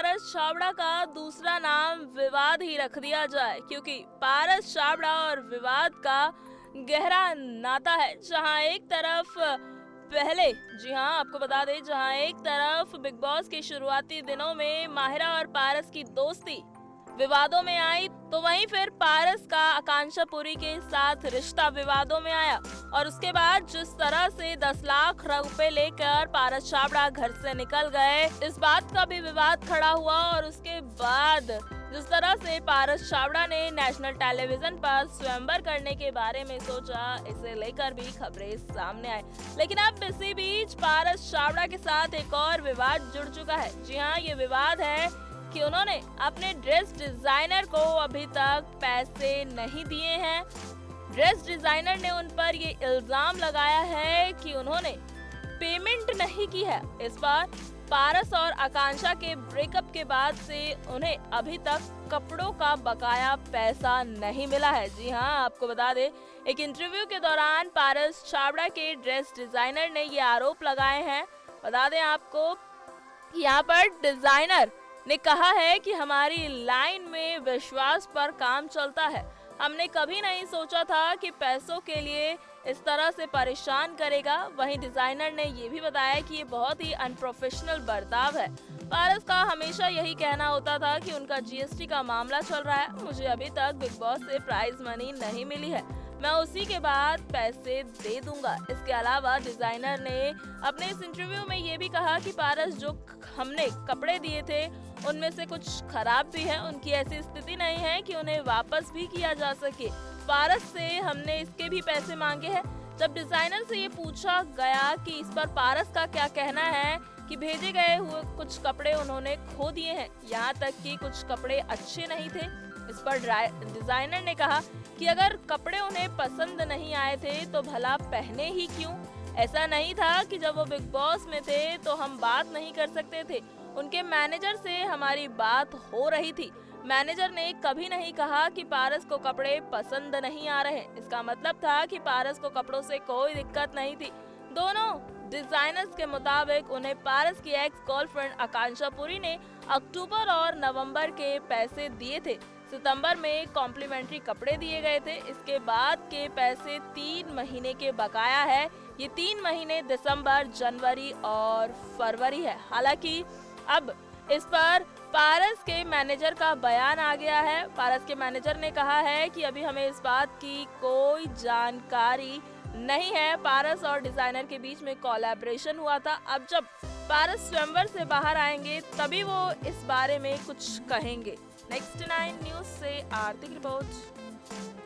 पारस छाबड़ा का दूसरा नाम विवाद ही रख दिया जाए, क्योंकि पारस छाबड़ा और विवाद का गहरा नाता है। जहां एक तरफ पहले, जी हाँ आपको बता दें, जहां एक तरफ बिग बॉस के शुरुआती दिनों में माहिरा और पारस की दोस्ती विवादों में आई, तो वहीं फिर पारस का आकांक्षा पुरी के साथ रिश्ता विवादों में आया। और उसके बाद जिस तरह से 10 लाख रुपए लेकर पारस छाबड़ा घर से निकल गए, इस बात का भी विवाद खड़ा हुआ। और उसके बाद जिस तरह से पारस छाबड़ा ने नेशनल टेलीविजन पर स्वयंवर करने के बारे में सोचा, इसे लेकर भी खबरें सामने आई। लेकिन अब इसी बीच पारस छाबड़ा के साथ एक और विवाद जुड़ चुका है। जी हाँ, ये विवाद है कि उन्होंने अपने ड्रेस डिजाइनर को अभी तक पैसे नहीं दिए हैं। ड्रेस डिजाइनर ने उन पर ये इल्जाम लगाया है कि उन्होंने पेमेंट नहीं की है। इस बार पारस और आकांक्षा के ब्रेकअप के बाद से उन्हें अभी तक कपड़ों का बकाया पैसा नहीं मिला है। जी हाँ, आपको बता दें, एक इंटरव्यू के दौरान पारस छाबड़ा के ड्रेस डिजाइनर ने ये आरोप लगाए हैं। बता दें आपको, यहाँ पर डिजाइनर ने कहा है कि हमारी लाइन में विश्वास पर काम चलता है। हमने कभी नहीं सोचा था कि पैसों के लिए इस तरह से परेशान करेगा। वहीं डिजाइनर ने ये भी बताया कि ये बहुत ही अनप्रोफेशनल बर्ताव है। पारस का हमेशा यही कहना होता था कि उनका जीएसटी का मामला चल रहा है, मुझे अभी तक बिग बॉस से प्राइज मनी नहीं मिली है, मैं उसी के बाद पैसे दे दूंगा। इसके अलावा डिजाइनर ने अपने इस इंटरव्यू में ये भी कहा कि पारस जो हमने कपड़े दिए थे उनमें से कुछ खराब भी है, उनकी ऐसी स्थिति नहीं है कि उन्हें वापस भी किया जा सके। पारस से हमने इसके भी पैसे मांगे हैं। जब डिजाइनर से ये पूछा गया कि इस पर पारस का क्या कहना है कि भेजे गए हुए कुछ कपड़े उन्होंने खो दिए हैं, यहाँ तक कि कुछ कपड़े अच्छे नहीं थे। इस पर डिजाइनर ने कहा कि अगर कपड़े उन्हें पसंद नहीं आए थे तो भला पहने ही क्यों। ऐसा नहीं था कि जब वो बिग बॉस में थे तो हम बात नहीं कर सकते थे, उनके मैनेजर से हमारी बात हो रही थी। मैनेजर ने कभी नहीं कहा कि पारस को कपड़े पसंद नहीं आ रहे। इसका मतलब था कि पारस को कपड़ों से कोई दिक्कत नहीं थी। दोनों डिजाइनर्स के मुताबिक उन्हें पारस की एक्स गर्लफ्रेंड आकांक्षा पुरी ने अक्टूबर और नवंबर के पैसे दिए थे। सितंबर में कॉम्प्लीमेंट्री कपड़े दिए गए थे। इसके बाद के पैसे 3 महीने के बकाया है। ये 3 महीने दिसंबर, जनवरी और फरवरी है। हालांकि अब इस पर पारस के मैनेजर का बयान आ गया है। पारस के मैनेजर ने कहा है कि अभी हमें इस बात की कोई जानकारी नहीं है। पारस और डिजाइनर के बीच में कोलैबोरेशन हुआ था। अब जब पारस स्वयंवर से बाहर आएंगे तभी वो इस बारे में कुछ कहेंगे। नेक्स्ट 9 न्यूज से आर्थिक रिपोर्ट।